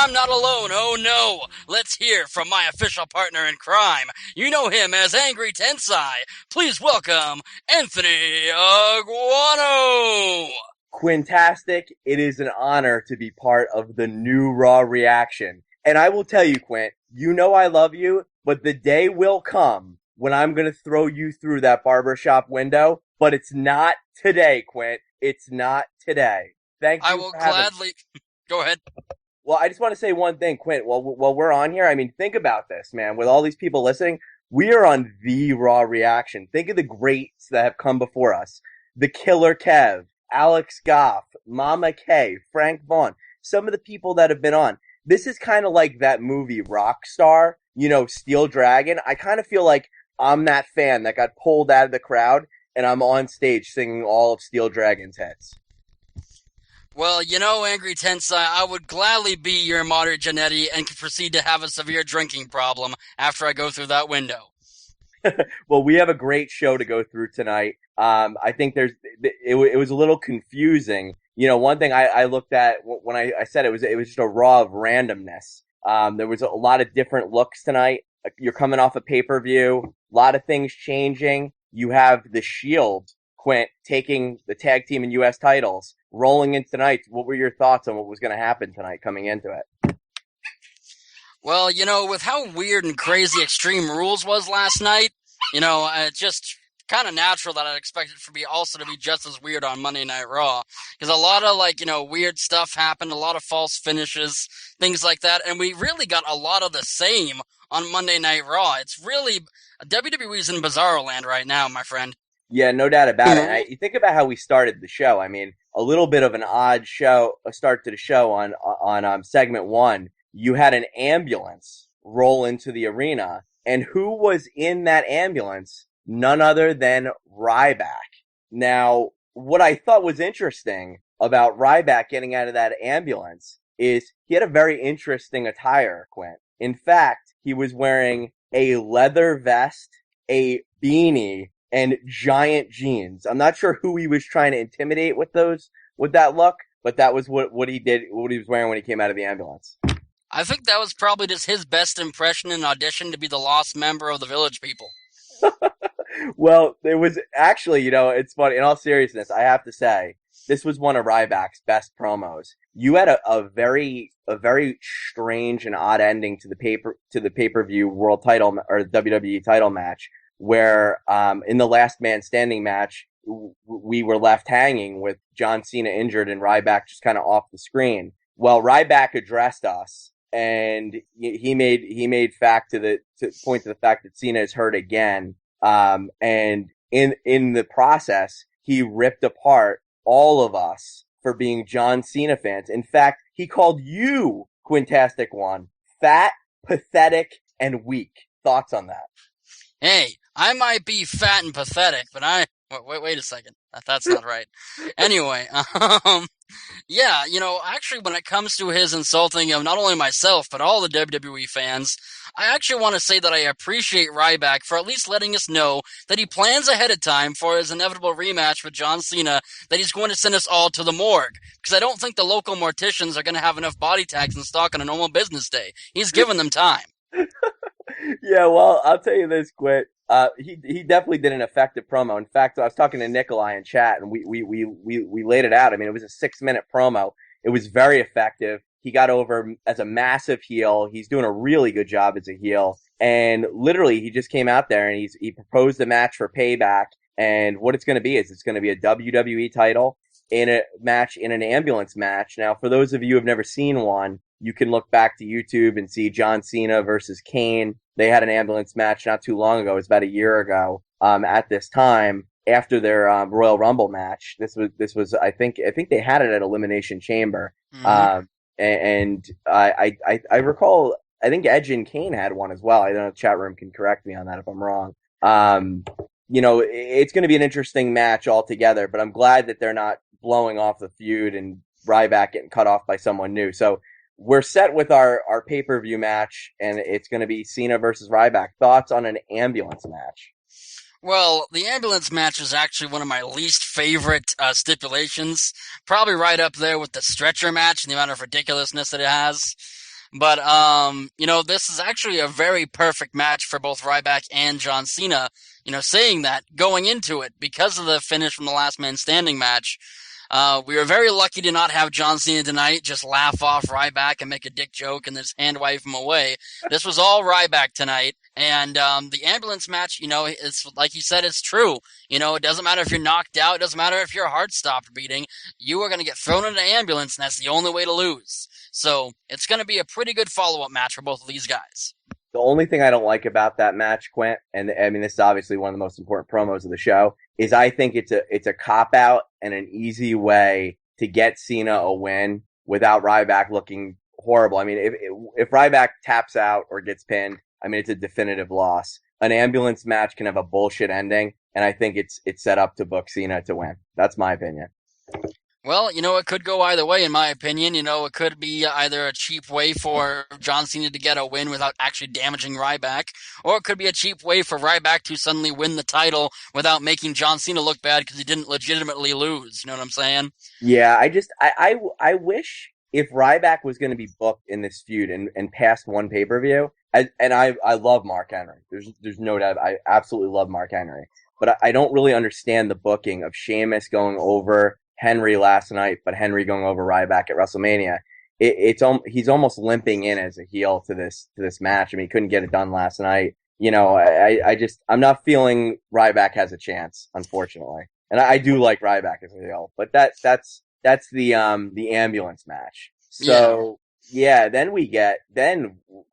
I'm not alone, oh no! Let's hear from my official partner in crime. You know him as Angry Tensai. Please welcome Anthony Aguano! Quintastic, it is an honor to be part of the new Raw reaction. And I will tell you, Quint, you know I love you, but the day will come when I'm going to throw you through that barbershop window. But it's not today, Quint. It's not today. Thank I you will for having me. gladly... Go ahead. Well, I just want to say one thing, Quint. While we're on here, I mean, think about this, man. With all these people listening, we are on the Raw reaction. Think of the greats that have come before us. The Killer Kev, Alex Goff, Mama K, Frank Vaughn, some of the people that have been on. This is kind of like that movie Rockstar, Steel Dragon. I kind of feel like I'm that fan that got pulled out of the crowd and I'm on stage singing all of Steel Dragon's hits. Well, Angry Tensai, I would gladly be your moderate Janetti and proceed to have a severe drinking problem after I go through that window. Well, we have a great show to go through tonight. I think it was a little confusing. One thing I looked at when I said it was just a raw of randomness. There was a lot of different looks tonight. You're coming off a pay-per-view, a lot of things changing. You have the Shield, Quint, taking the tag team and U.S. titles, rolling in tonight. What were your thoughts on what was going to happen tonight coming into it? Well, with how weird and crazy Extreme Rules was last night, it's just kind of natural that I'd expect it to be just as weird on Monday Night Raw. Because a lot of, weird stuff happened, a lot of false finishes, things like that, and we really got a lot of the same on Monday Night Raw. It's really, WWE's in bizarro land right now, my friend. Yeah, no doubt about it. You think about how we started the show. I mean, a little bit of an odd start to the show on segment one. You had an ambulance roll into the arena, and who was in that ambulance? None other than Ryback. Now, what I thought was interesting about Ryback getting out of that ambulance is he had a very interesting attire, Quint. In fact, he was wearing a leather vest, a beanie, and giant jeans. I'm not sure who he was trying to intimidate with that look, but that was what he did, what he was wearing when he came out of the ambulance. I think that was probably just his best impression in audition to be the lost member of the Village People. Well, there was actually, it's funny. In all seriousness, I have to say, this was one of Ryback's best promos. You had a very strange and odd ending to the pay-per-view world title or WWE title match, where in the last man standing match, we were left hanging with John Cena injured and Ryback just kind of off the screen. Well, Ryback addressed us, and he made point to the fact that Cena is hurt again. And in the process, he ripped apart all of us for being John Cena fans. In fact, he called you, Quintastic One, fat, pathetic, and weak. Thoughts on that? Hey, I might be fat and pathetic, but wait a second. That's not right. Anyway, yeah, actually when it comes to his insulting of not only myself, but all the WWE fans, I actually want to say that I appreciate Ryback for at least letting us know that he plans ahead of time for his inevitable rematch with John Cena, that he's going to send us all to the morgue. Because I don't think the local morticians are going to have enough body tags in stock on a normal business day. He's given them time. Yeah, well, I'll tell you this, Quint. He definitely did an effective promo. In fact, I was talking to Nikolai in chat, and we laid it out. I mean, it was a 6-minute promo. It was very effective. He got over as a massive heel. He's doing a really good job as a heel. And literally, he just came out there and he proposed a match for Payback. And what it's going to be is it's going to be a WWE title in a match, in an ambulance match. Now, for those of you who have never seen one, you can look back to YouTube and see John Cena versus Kane. They had an ambulance match not too long ago. It was about a year ago. At this time, after their Royal Rumble match, this was I think they had it at Elimination Chamber. Mm-hmm. And I recall, I think Edge and Kane had one as well. I don't know if the chat room can correct me on that if I'm wrong. It's going to be an interesting match altogether, but I'm glad that they're not blowing off the feud and Ryback getting cut off by someone new. So we're set with our pay-per-view match, and it's going to be Cena versus Ryback. Thoughts on an ambulance match? Well, the ambulance match is actually one of my least favorite stipulations. Probably right up there with the stretcher match and the amount of ridiculousness that it has. But this is actually a very perfect match for both Ryback and John Cena. Saying that going into it because of the finish from the Last Man Standing match. We were very lucky to not have John Cena tonight just laugh off Ryback and make a dick joke and just hand wave him away. This was all Ryback tonight. And the ambulance match, it's like you said, it's true. It doesn't matter if you're knocked out. It doesn't matter if your heart stopped beating. You are going to get thrown in an ambulance, and that's the only way to lose. So it's going to be a pretty good follow-up match for both of these guys. The only thing I don't like about that match, Quint, and I mean this is obviously one of the most important promos of the show, is I think it's a cop out and an easy way to get Cena a win without Ryback looking horrible. I mean, if Ryback taps out or gets pinned, I mean it's a definitive loss. An ambulance match can have a bullshit ending, and I think it's set up to book Cena to win. That's my opinion. Well, it could go either way, in my opinion. It could be either a cheap way for John Cena to get a win without actually damaging Ryback, or it could be a cheap way for Ryback to suddenly win the title without making John Cena look bad because he didn't legitimately lose. You know what I'm saying? Yeah, I wish if Ryback was going to be booked in this feud and past one pay-per-view, and I love Mark Henry. There's no doubt. I absolutely love Mark Henry. But I don't really understand the booking of Sheamus going over Henry last night, but Henry going over Ryback at WrestleMania. He's almost limping in as a heel to this match. I mean, he couldn't get it done last night. I'm not feeling Ryback has a chance, unfortunately. And I do like Ryback as a heel, but that's the ambulance match. So yeah, then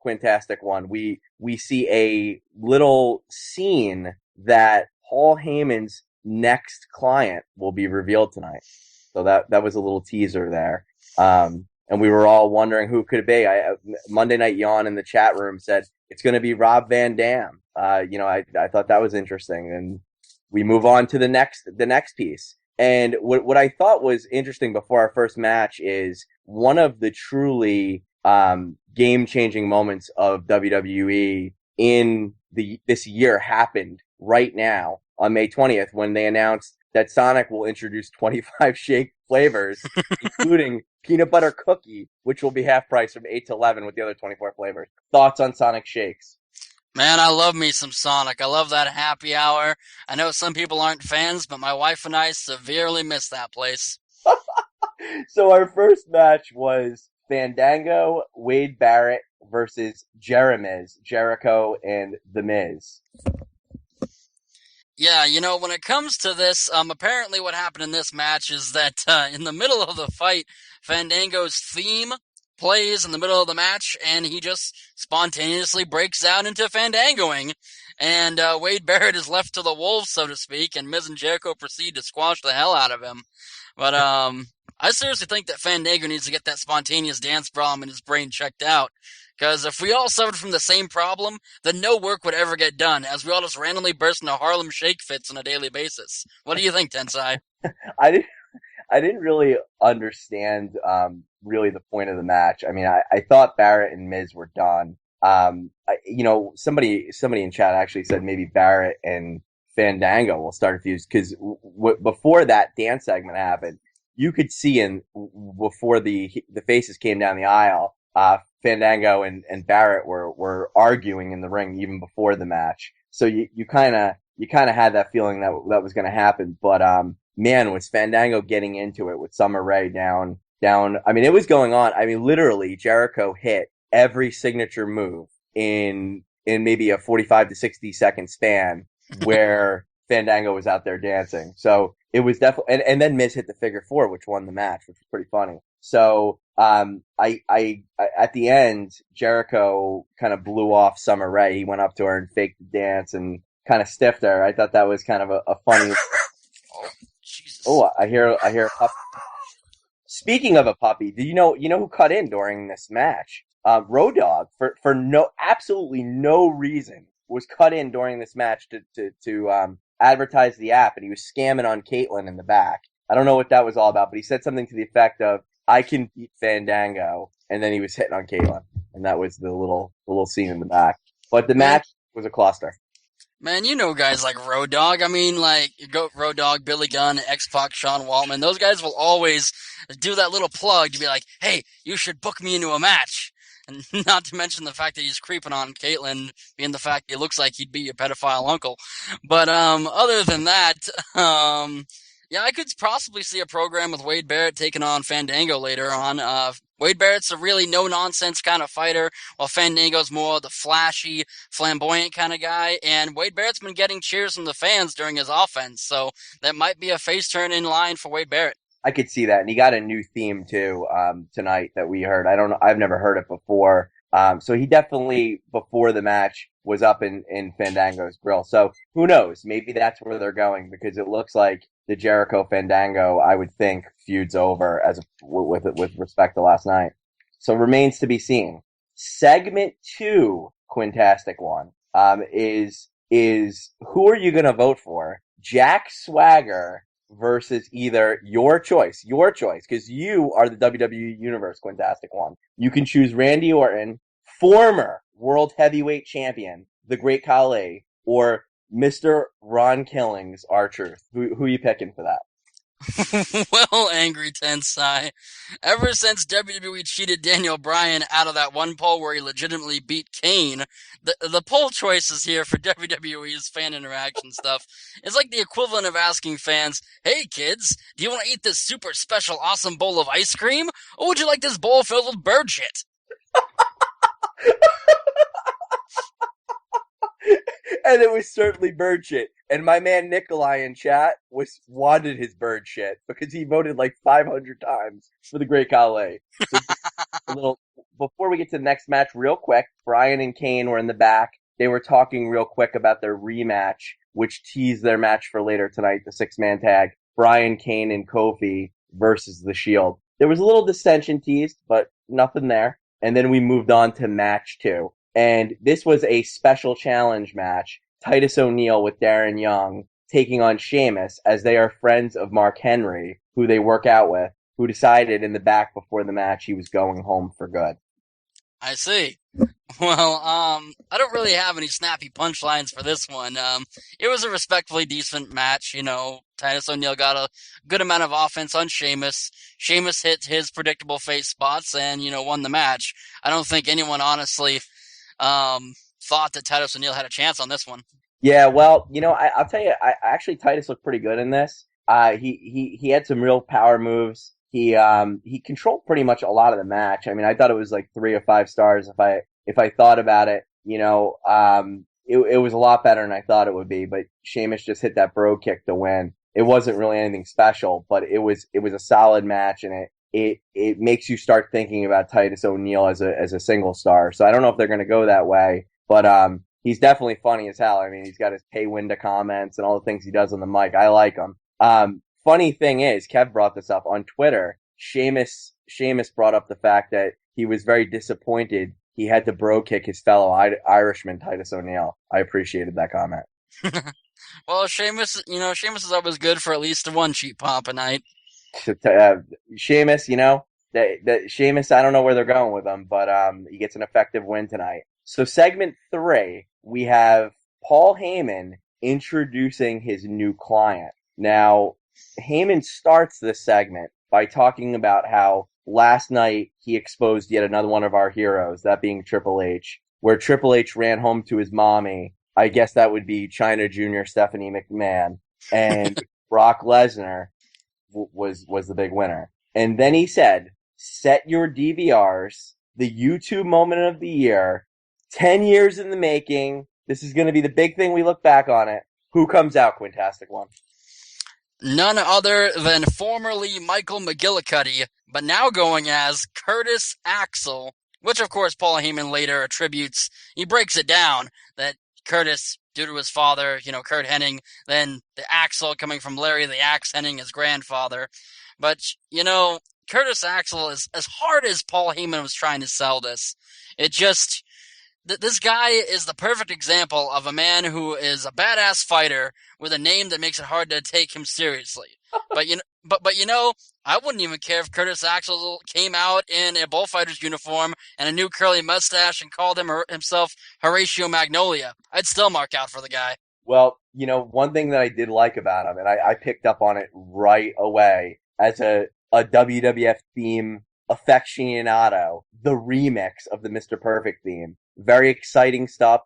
Quintastic One, we see a little scene that Paul Heyman's next client will be revealed tonight. So that was a little teaser there. And we were all wondering who could it be. Monday Night Yawn in the chat room said it's going to be Rob Van Dam. I thought that was interesting. And we move on to the next piece. And what I thought was interesting before our first match is one of the truly game-changing moments of WWE in this year happened right now on May 20th when they announced that Sonic will introduce 25 shake flavors, including peanut butter cookie, which will be half price from 8 to 11 with the other 24 flavors. Thoughts on Sonic shakes? Man, I love me some Sonic. I love that happy hour. I know some people aren't fans, but my wife and I severely miss that place. So our first match was Fandango, Wade Barrett versus Jericho and The Miz. Yeah, when it comes to this, apparently what happened in this match is that in the middle of the fight, Fandango's theme plays in the middle of the match, and he just spontaneously breaks out into Fandangoing, and Wade Barrett is left to the wolves, so to speak, and Miz and Jericho proceed to squash the hell out of him. But I seriously think that Fandango needs to get that spontaneous dance problem in his brain checked out. Because if we all suffered from the same problem, then no work would ever get done, as we all just randomly burst into Harlem Shake fits on a daily basis. What do you think, Tensai? I didn't really understand really the point of the match. I mean, I thought Barrett and Miz were done. Somebody in chat actually said maybe Barrett and Fandango will start a feud because before that dance segment happened, you could see before the faces came down the aisle. Fandango and Barrett were arguing in the ring even before the match. So you kind of had that feeling that was going to happen. But, man, was Fandango getting into it with Summer Rae down. I mean, it was going on. I mean, literally Jericho hit every signature move in maybe a 45 to 60 second span where Fandango was out there dancing. So it was definitely, and then Miz hit the figure four, which won the match, which was pretty funny. So, I at the end, Jericho kind of blew off Summer Rae. He went up to her and faked the dance and kind of stiffed her. I thought that was kind of a funny. Oh, Jesus. Oh, I hear a puppy. Speaking of a puppy, do you know who cut in during this match? Road Dogg for absolutely no reason was cut in during this match to advertise the app, and he was scamming on Caitlyn in the back. I don't know what that was all about, but he said something to the effect of, I can beat Fandango, and then he was hitting on Caitlyn, and that was the little scene in the back. But the match was a cluster. Man, guys like Road Dogg. I mean, Road Dogg, Billy Gunn, X-Pac, Sean Waltman. Those guys will always do that little plug to be like, hey, you should book me into a match. And not to mention the fact that he's creeping on Caitlyn, being the fact he looks like he'd be your pedophile uncle. But other than that, yeah, I could possibly see a program with Wade Barrett taking on Fandango later on. Wade Barrett's a really no-nonsense kind of fighter, while Fandango's more the flashy, flamboyant kind of guy. And Wade Barrett's been getting cheers from the fans during his offense, so that might be a face turn in line for Wade Barrett. I could see that, and he got a new theme too tonight that we heard. I don't know, I've never heard it before. So he definitely before the match was up in Fandango's grill. So who knows? Maybe that's where they're going because it looks like the Jericho Fandango, I would think, feud's over with respect to last night. So remains to be seen. Segment two, Quintastic one, is who are you going to vote for? Jack Swagger versus either your choice, because you are the WWE Universe Quintastic one. You can choose Randy Orton, former World Heavyweight Champion, the Great Khali, or Mr. Ron Killings, R-Truth. Who are you picking for that? Well, Angry Tensai, ever since WWE cheated Daniel Bryan out of that one poll where he legitimately beat Kane, the poll choices here for WWE's fan interaction stuff is like the equivalent of asking fans, "Hey kids, do you want to eat this super special awesome bowl of ice cream, or would you like this bowl filled with bird shit?" And it was certainly bird shit. And my man Nikolai in chat wanted his bird shit because he voted like 500 times for the Great Khali. So just a little before we get to the next match, real quick. Brian and Kane were in the back. They were talking real quick about their rematch, which teased their match for later tonight, the 6-man tag. Brian, Kane, and Kofi versus the Shield. There was a little dissension teased, but nothing there. And then we moved on to match two. And this was a special challenge match. Titus O'Neil with Darren Young taking on Sheamus as they are friends of Mark Henry, who they work out with, who decided in the back before the match he was going home for good. I see. Well, I don't really have any snappy punchlines for this one. It was a respectfully decent match. You know, Titus O'Neil got a good amount of offense on Sheamus. Sheamus hit his predictable face spots and, won the match. I don't think anyone honestly thought that Titus O'Neil had a chance on this one. Yeah, well, I'll tell you, actually Titus looked pretty good in this. He had some real power moves. He controlled pretty much a lot of the match. I mean, I thought it was like 3 or 5 stars if I thought about it. It was a lot better than I thought it would be. But Sheamus just hit that bro kick to win. It wasn't really anything special, but it was a solid match, and it makes you start thinking about Titus O'Neil as a single star. So I don't know if they're going to go that way, but he's definitely funny as hell. I mean, he's got his pay window comments and all the things he does on the mic. I like him. Funny thing is, Kev brought this up on Twitter. Sheamus brought up the fact that he was very disappointed he had to bro kick his fellow Irishman Titus O'Neil. I appreciated that comment. Well, Sheamus is always good for at least one cheap pump a night. Sheamus, that Sheamus, I don't know where they're going with him, but he gets an effective win tonight. So segment 3, we have Paul Heyman introducing his new client. Now, Heyman starts this segment by talking about how last night he exposed yet another one of our heroes, that being Triple H, where Triple H ran home to his mommy. I guess that would be Chyna Jr. Stephanie McMahon, and Brock Lesnar was the big winner. And then he said, set your DVRs, the YouTube moment of the year, 10 years in the making. This is going to be the big thing we look back on it. Who comes out, Quintastic One? None other than formerly Michael McGillicuddy, but now going as Curtis Axel, which of course Paul Heyman later attributes. He breaks it down that Curtis, due to his father, Kurt Hennig, then the Axel coming from Larry the Axe Hennig, his grandfather. But, Curtis Axel is as hard as Paul Heyman was trying to sell this. It just, this guy is the perfect example of a man who is a badass fighter with a name that makes it hard to take him seriously. But I wouldn't even care if Curtis Axel came out in a bullfighter's uniform and a new curly mustache and called himself Horatio Magnolia. I'd still mark out for the guy. Well, one thing that I did like about him, and I picked up on it right away as a WWF theme aficionado, the remix of the Mr. Perfect theme. Very exciting stuff.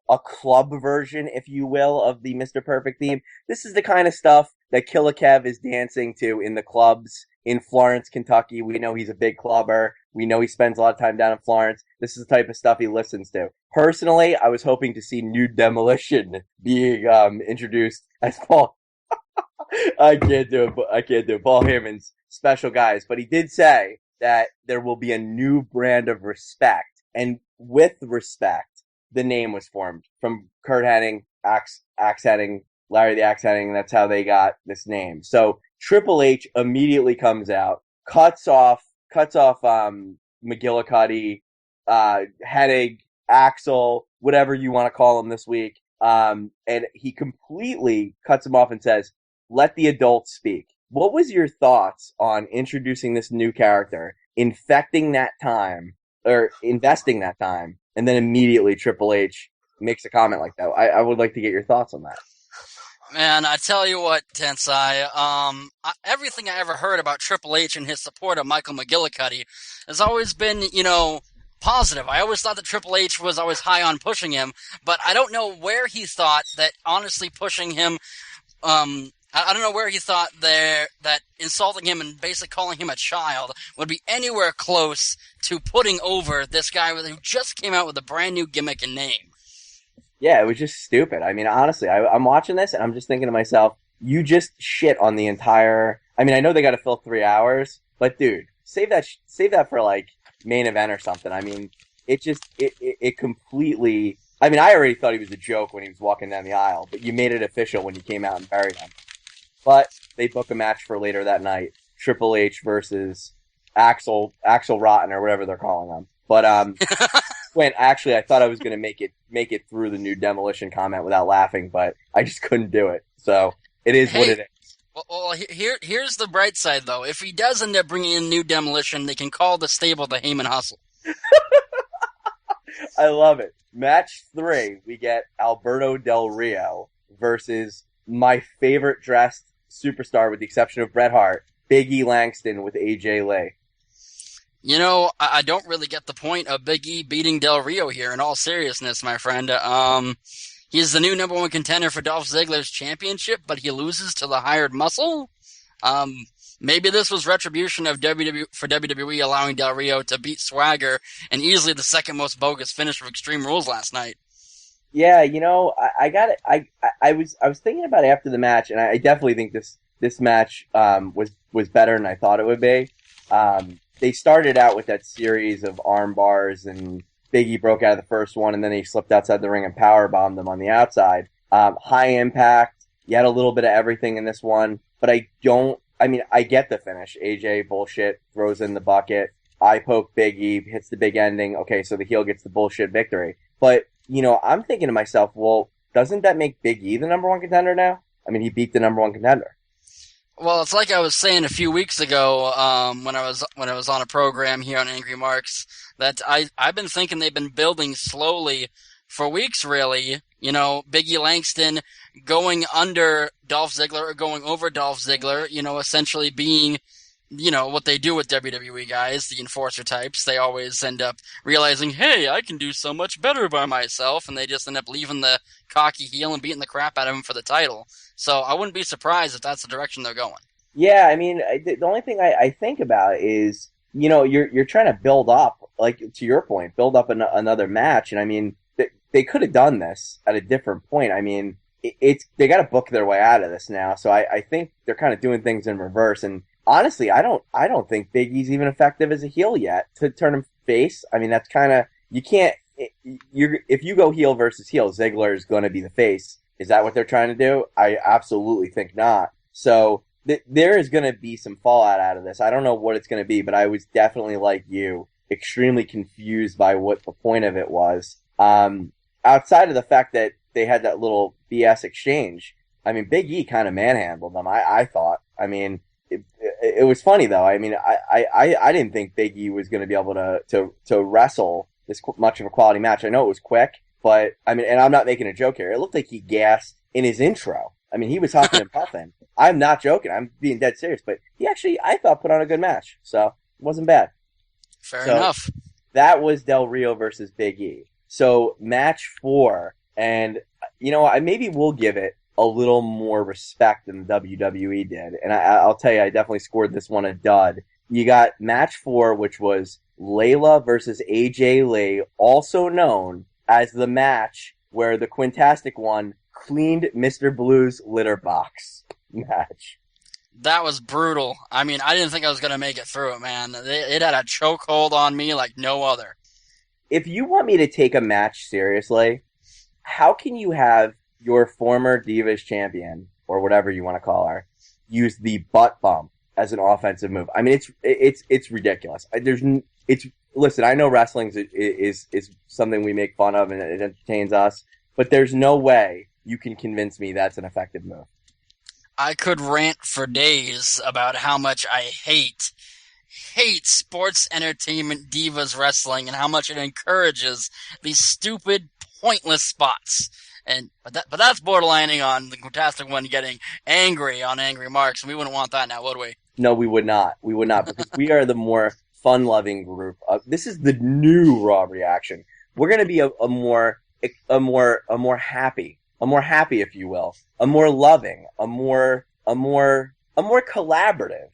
A club version, if you will, of the Mr. Perfect theme. This is the kind of stuff that Killer Kev is dancing to in the clubs in Florence, Kentucky. We know he's a big clubber. We know he spends a lot of time down in Florence. This is the type of stuff he listens to. Personally, I was hoping to see New Demolition being introduced as Paul. I can't do it. I can't do it. Paul Heyman's special guys, but he did say that there will be a new brand of respect, and with respect, the name was formed from Kurt Hennig, Axe Hennig, Larry the Axe Hennig, and that's how they got this name. So Triple H immediately comes out, cuts off McGillicuddy, Hennig, Axel, whatever you want to call him this week, and he completely cuts him off and says, "Let the adults speak." What was your thoughts on introducing this new character, investing that time, and then immediately Triple H makes a comment like that? I would like to get your thoughts on that. Man, I tell you what, Tensai, everything I ever heard about Triple H and his support of Michael McGillicuddy has always been, positive. I always thought that Triple H was always high on pushing him, but I don't know where he thought that honestly pushing him, I don't know where he thought that insulting him and basically calling him a child would be anywhere close to putting over this guy who just came out with a brand new gimmick and name. Yeah, it was just stupid. I mean, honestly, I'm watching this and I'm just thinking to myself, you just shit on the entire. I mean, I know they got to fill 3 hours, but dude, save that for like main event or something. I mean, it completely. I mean, I already thought he was a joke when he was walking down the aisle, but you made it official when you came out and buried him. But they book a match for later that night: Triple H versus Axel Rotten or whatever they're calling him. But when actually I thought I was going to make it through the New Demolition comment without laughing, but I just couldn't do it. So it is what it is. Well, here's the bright side though. If he does end up bringing in New Demolition, they can call the stable the Heyman Hustle. I love it. Match 3, we get Alberto Del Rio versus my favorite dressed superstar, with the exception of Bret Hart, Big E Langston with AJ Lee. I don't really get the point of Big E beating Del Rio here, in all seriousness, my friend. He's the new number 1 contender for Dolph Ziggler's championship, but he loses to the hired muscle. Maybe this was retribution of WWE allowing Del Rio to beat Swagger and easily the second most bogus finish of Extreme Rules last night. Yeah, I got it. I was thinking about it after the match, and I definitely think this match was better than I thought it would be. They started out with that series of arm bars, and Big E broke out of the first one, and then he slipped outside the ring and powerbombed them on the outside. High impact. You had a little bit of everything in this one, but I get the finish. AJ bullshit, throws in the bucket. Eye poke Big E, hits the big ending. Okay, so the heel gets the bullshit victory. But, I'm thinking to myself, well, doesn't that make Big E the number 1 contender now? I mean, he beat the number 1 contender. Well, it's like I was saying a few weeks ago when I was on a program here on Angry Marks, that I've been thinking they've been building slowly for weeks, really. Big E Langston going under Dolph Ziggler or going over Dolph Ziggler, essentially being, what they do with WWE guys, the enforcer types. They always end up realizing, hey, I can do so much better by myself, and they just end up leaving the cocky heel and beating the crap out of him for the title. So I wouldn't be surprised if that's the direction they're going. Yeah, I mean, the only thing I think about is, you're trying to build up, like, to your point, build up another match, and I mean, they could have done this at a different point. I mean, they got to book their way out of this now, so I think they're kind of doing things in reverse, and honestly, I don't think Big E's even effective as a heel yet to turn him face. I mean, that's kind of, you can't, if you go heel versus heel, Ziggler is going to be the face. Is that what they're trying to do? I absolutely think not. So there is going to be some fallout out of this. I don't know what it's going to be, but I was definitely, like you, extremely confused by what the point of it was. Outside of the fact that they had that little BS exchange, I mean, Big E kind of manhandled them, I thought. I mean, it was funny, though. I mean, I didn't think Big E was going to be able to wrestle this much of a quality match. I know it was quick, but, I mean, and I'm not making a joke here. It looked like he gassed in his intro. I mean, he was huffing and puffing. I'm not joking. I'm being dead serious. But he actually, I thought, put on a good match. So, it wasn't bad. Fair enough. that was Del Rio versus Big E. So match 4, and maybe we'll give it a little more respect than WWE did. And I'll tell you, I definitely scored this one a dud. You got match 4, which was Layla versus AJ Lee, also known as the match where the Quintastic One cleaned Mr. Blue's litter box match. That was brutal. I mean, I didn't think I was going to make it through it, man. It had a chokehold on me like no other. If you want me to take a match seriously, how can you have your former Divas champion, or whatever you want to call her, use the butt bump as an offensive move? I mean, it's ridiculous. Listen, I know wrestling is something we make fun of and it entertains us, but there's no way you can convince me that's an effective move. I could rant for days about how much I hate sports entertainment divas wrestling and how much it encourages these stupid, pointless spots. But that's borderlining on the Fantastic One getting angry on Angry Marks, and we wouldn't want that now, would we? No, we would not. We would not, because we are the more fun-loving group. This is the new Raw reaction. We're going to be a more happy, if you will, a more loving, a more collaborative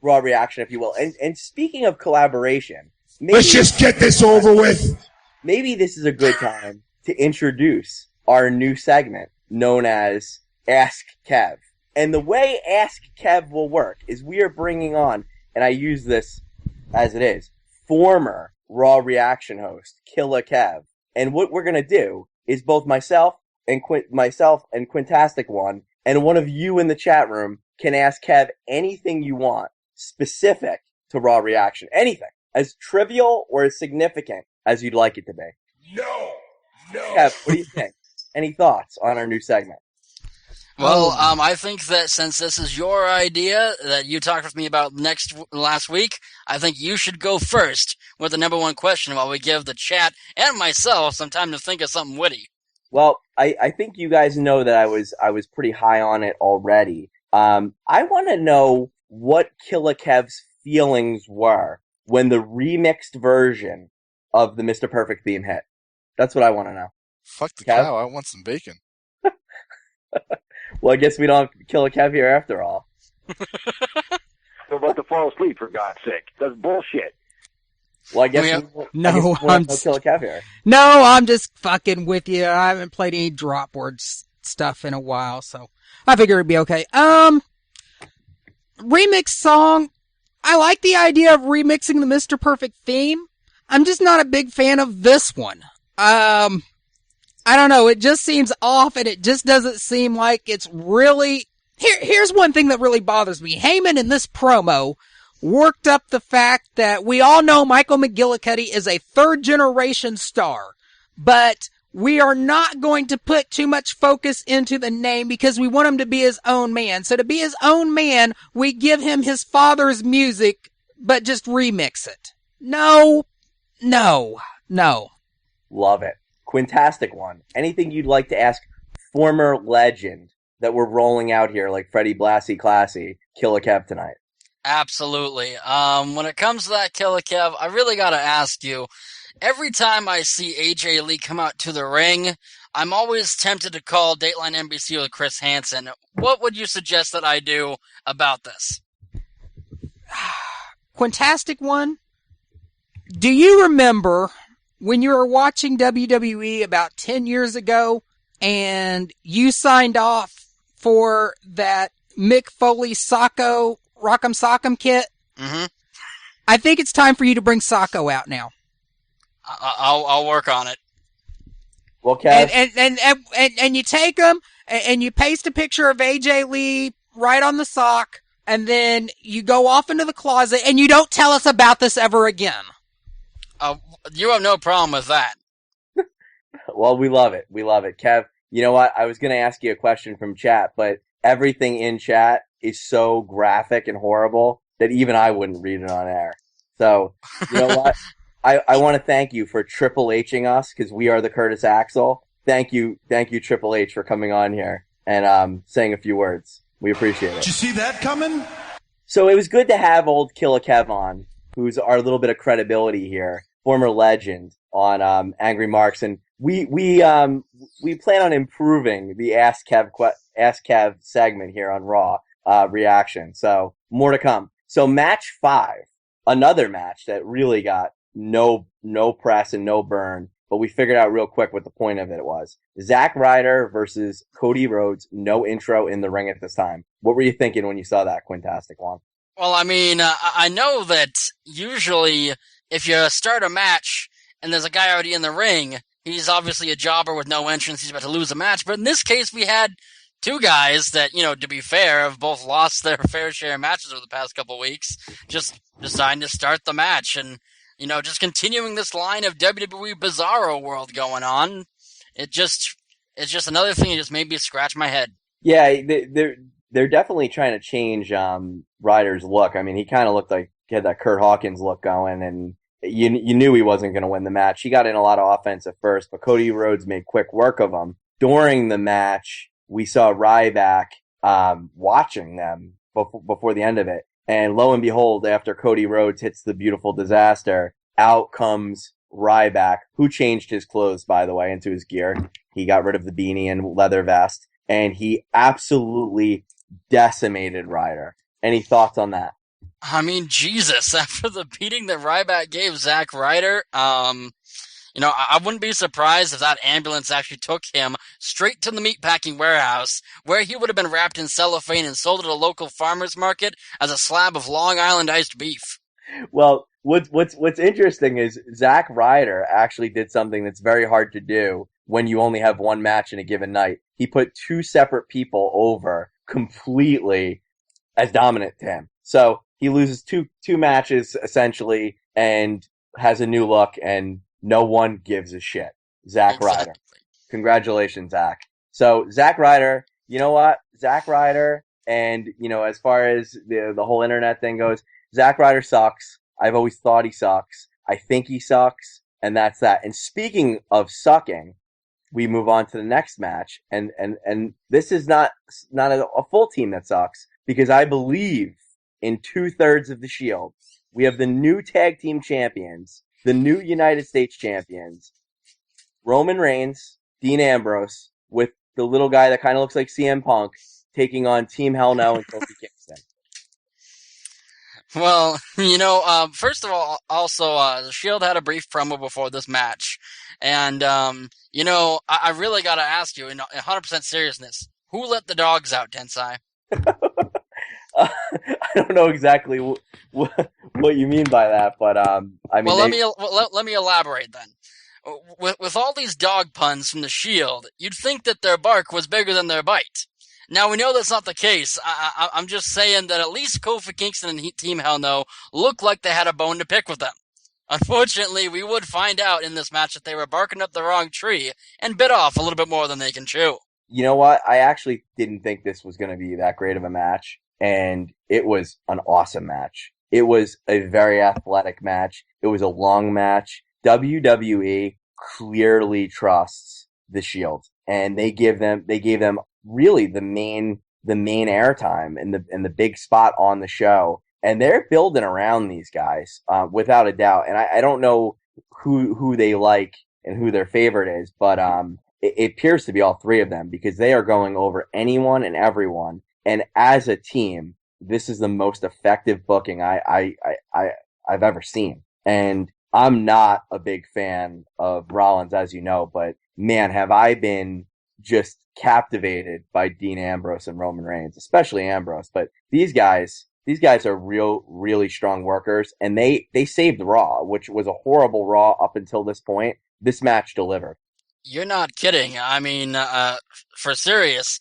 Raw reaction, if you will. And speaking of collaboration, let's just get this over with. Maybe this is a good time to introduce our new segment known as Ask Kev. And the way Ask Kev will work is we are bringing on, and I use this as it is, former Raw reaction host Killer Kev. And what we're going to do is both myself and Quintastic One and one of you in the chat room can ask Kev anything you want specific to Raw reaction. Anything. As trivial or as significant as you'd like it to be. No. Kev, what do you think? Any thoughts on our new segment? Well, I think that since this is your idea that you talked with me about last week, I think you should go first with the number one question while we give the chat and myself some time to think of something witty. Well, I think you guys know that I was pretty high on it already. I want to know what Killer Kev's feelings were when the remixed version of the Mr. Perfect theme hit. That's what I want to know. Fuck the Kev? cow, I want some bacon. Well, I guess we don't have Killer Kev here after all. So about to fall asleep, for God's sake. That's bullshit. Well, I guess I'm Killer Kev here. No, I'm just fucking with you. I haven't played any drop board stuff in a while, so I figure it'd be okay. Remix song. I like the idea of remixing the Mr. Perfect theme. I'm just not a big fan of this one. I don't know. It just seems off, and it just doesn't seem like it's really. Here's one thing that really bothers me. Heyman in this promo worked up the fact that we all know Michael McGillicuddy is a third-generation star, but we are not going to put too much focus into the name because we want him to be his own man. So to be his own man, we give him his father's music, but just remix it. No. Love it. Quintastic One. Anything you'd like to ask former legend that we're rolling out here like Freddie Blassie Classy, Killer Kev tonight? Absolutely. When it comes to that, Killer Kev, I really gotta ask you, every time I see AJ Lee come out to the ring, I'm always tempted to call Dateline NBC with Chris Hansen. What would you suggest that I do about this? Quintastic One, do you remember when you were watching WWE about 10 years ago and you signed off for that Mick Foley Socko Rock'em Sock'em kit? Mm-hmm. I think it's time for you to bring Socko out now. I'll work on it. Well, Kev, and you take them and you paste a picture of AJ Lee right on the sock, and then you go off into the closet and you don't tell us about this ever again. You have no problem with that. Well, we love it. We love it. Kev, you know what? I was going to ask you a question from chat, but everything in chat is so graphic and horrible that even I wouldn't read it on air. So, you know what? I want to thank you for Triple H-ing us, because we are the Curtis Axel. Thank you, Triple H, for coming on here and saying a few words. We appreciate it. Did you see that coming? So it was good to have old Killer Kev on, who's our little bit of credibility here. former legend on Angry Marks, and we plan on improving the Ask Kev segment here on Raw reaction. So more to come. So match 5, another match that really got no press and no burn, but we figured out real quick what the point of it was. Zack Ryder versus Cody Rhodes, no intro in the ring at this time. What were you thinking when you saw that, Quintastic One? Well, I mean, I know that usually if you start a match and there's a guy already in the ring, he's obviously a jobber with no entrance. He's about to lose a match. But in this case, we had two guys that, to be fair, have both lost their fair share of matches over the past couple of weeks, just deciding to start the match. And, just continuing this line of WWE Bizarro world going on. It's just another thing that just made me scratch my head. Yeah, they're definitely trying to change Ryder's look. I mean, he kind of looked like he had that Kurt Hawkins look going, and you knew he wasn't going to win the match. He got in a lot of offense at first, but Cody Rhodes made quick work of him. During the match, we saw Ryback watching them before the end of it, and lo and behold, after Cody Rhodes hits the beautiful disaster, out comes Ryback, who changed his clothes, by the way, into his gear. He got rid of the beanie and leather vest, and he absolutely decimated Ryder. Any thoughts on that? I mean, Jesus, after the beating that Ryback gave Zack Ryder, I wouldn't be surprised if that ambulance actually took him straight to the meatpacking warehouse, where he would have been wrapped in cellophane and sold at a local farmer's market as a slab of Long Island iced beef. Well, what's interesting is Zack Ryder actually did something that's very hard to do when you only have one match in a given night. He put two separate people over completely as dominant to him. So he loses two matches essentially and has a new look, and no one gives a shit. Zack Ryder. Congratulations, Zack. So Zack Ryder, you know what? Zack Ryder, and as far as the whole internet thing goes, Zack Ryder sucks. I've always thought he sucks. I think he sucks, and that's that. And speaking of sucking, we move on to the next match, and this is not a full team that sucks, because I believe in 2/3 of the Shield. We have the new tag team champions, the new United States champions, Roman Reigns, Dean Ambrose, with the little guy that kind of looks like CM Punk, taking on Team Hell No and Kofi Kingston. Well, first of all, also, the Shield had a brief promo before this match. And, I really gotta ask you, in 100% seriousness, who let the dogs out, Tensai? I don't know exactly what you mean by that, but, I mean... Well, let me elaborate then. With all these dog puns from the Shield, you'd think that their bark was bigger than their bite. Now, we know that's not the case. I'm just saying that at least Kofi Kingston and Team Hell No looked like they had a bone to pick with them. Unfortunately, we would find out in this match that they were barking up the wrong tree and bit off a little bit more than they can chew. You know what? I actually didn't think this was going to be that great of a match, and it was an awesome match. It was a very athletic match. It was a long match. WWE clearly trusts the Shield, and they gave them really the main airtime and the big spot on the show, and they're building around these guys without a doubt. And I don't know who they like and who their favorite is, but it appears to be all three of them, because they are going over anyone and everyone. And as a team, this is the most effective booking I've ever seen. And I'm not a big fan of Rollins, as you know, but man, have I been just captivated by Dean Ambrose and Roman Reigns, especially Ambrose. But these guys are really strong workers, and they saved Raw, which was a horrible Raw up until this point. This match delivered. You're not kidding. I mean, for serious,